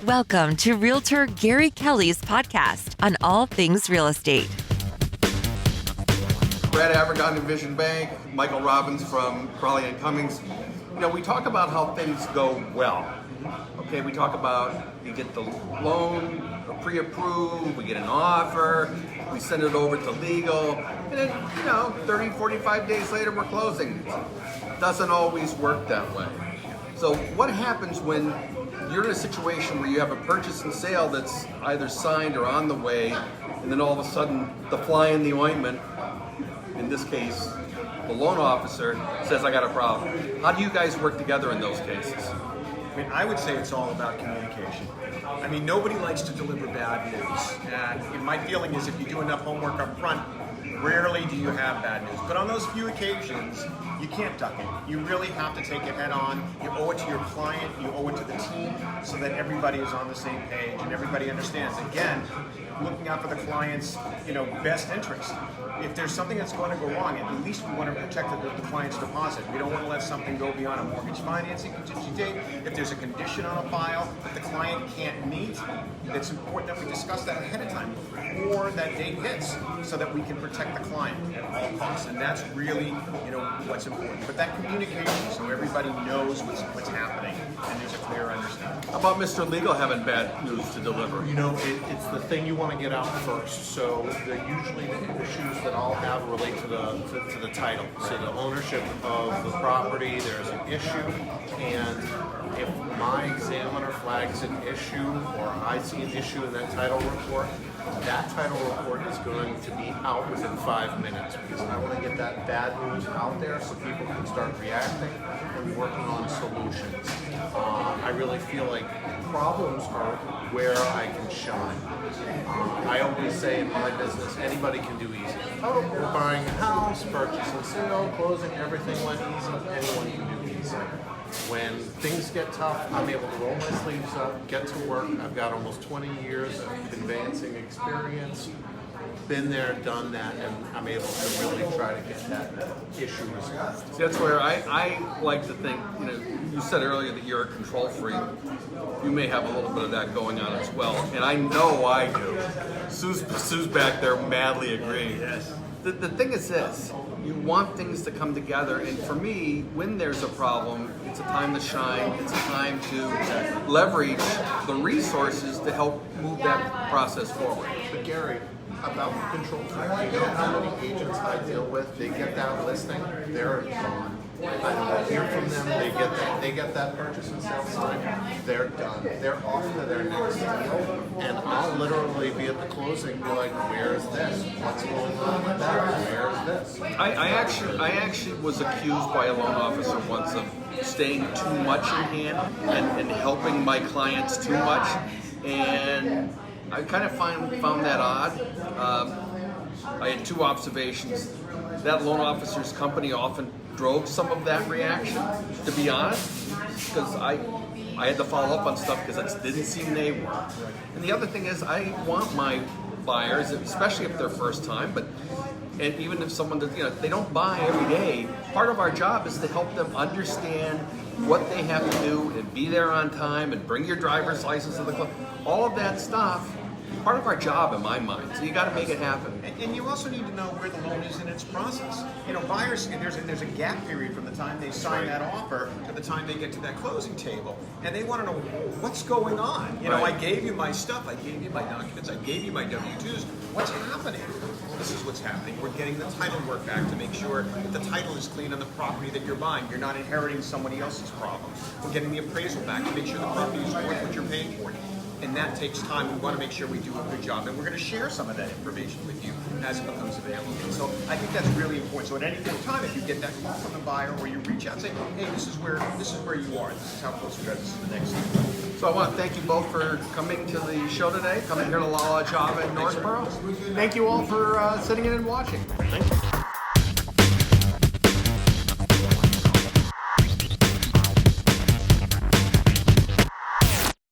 Welcome to Realtor Gary Kelly's podcast on all things real estate. Brad Avergon and Vision Bank, Michael Robbins from Crawley and Cummings. You know, we talk about how things go well. Okay, we talk about you get the loan pre-approved, we get an offer, we send it over to legal, and then, 30, 45 days later we're closing. Doesn't always work that way. So what happens when you're in a situation where you have a purchase and sale that's either signed or on the way, and then all of a sudden the fly in the ointment, in this case, the loan officer says, I got a problem. How do you guys work together in those cases? I would say it's all about communication. Nobody likes to deliver bad news. And my feeling is if you do enough homework up front, rarely do you have bad news. But on those few occasions, you can't duck it. You really have to take it head on. You owe it to your client, you owe it to the team, so that everybody is on the same page and everybody understands. Again, looking out for the client's best interest. If there's something that's going to go wrong, at least we want to protect the client's deposit. We don't want to let something go beyond a mortgage financing contingency date. If there's a condition on a file that the client can't meet, it's important that we discuss that ahead of time before that date hits, so that we can protect the client at all costs. And that's really what's important. But that communication, so everybody knows what's happening and there's a clear understanding. How about Mr. Legal having bad news to deliver? It's the thing you want to get out first. So usually the issues that I'll have relate to the title, so the ownership of the property. There's an issue, and if my examiner flags an issue or I see an issue in that title report is going to be out within 5 minutes, because I want to get that bad news out there so people can start reacting and working on solutions. I really feel like problems are where I can shine. I always say in my business, anybody can do easy. Oh, we're buying a house, purchase and sale, closing, everything went easy. Anyone can do easy. When things get tough, I'm able to roll my sleeves up, get to work. I've got almost 20 years of conveyancing experience. Been there, done that, and I'm able to really try to get that issue resolved. See, that's where I like to think, you said earlier that you're a control freak. You may have a little bit of that going on as well, and I know I do. Sue's back there madly agreeing. Yes. The thing is this, you want things to come together, and for me, when there's a problem, it's a time to shine, it's a time to leverage the resources to help move that process forward. But Gary, about the control freak, you know how many agents I deal with, they get that listing, they're gone. I don't hear from them, they get that purchase and sale sign, they're done. They're off to their next deal, and I'll literally be at the closing and be like, where's this? What's going on with that? Where's this? I actually was accused by a loan officer once of staying too much in hand and helping my clients too much, and I kind of found that odd. I had two observations. That loan officer's company often drove some of that reaction, to be honest, because I had to follow up on stuff because it didn't seem they were. And the other thing is, I want my buyers, especially if they're first time, and even if someone that they don't buy every day, part of our job is to help them understand what they have to do and be there on time and bring your driver's license to the club. All of that stuff, part of our job in my mind. So you got to make it happen. And you also need to know where the loan is in its process. Buyers, there's a gap period from the time they sign that offer to the time they get to that closing table, and they want to know what's going on. I gave you my stuff, I gave you my documents, I gave you my W-2s. What's happening? This is what's happening. We're getting the title work back to make sure that the title is clean on the property that you're buying. You're not inheriting somebody else's problem. We're getting the appraisal back to make sure the property is worth what you're paying for it. And that takes time. We want to make sure we do a good job, and we're going to share some of that information with you as it becomes available. So I think that's really important. So at any given time, if you get that call from the buyer or you reach out and say, hey, this is where you are. This is how close we are. This is the next thing. So I want to thank you both for coming to the show today, coming here to La La Java in Northborough. Thank you all for sitting in and watching. Thank you.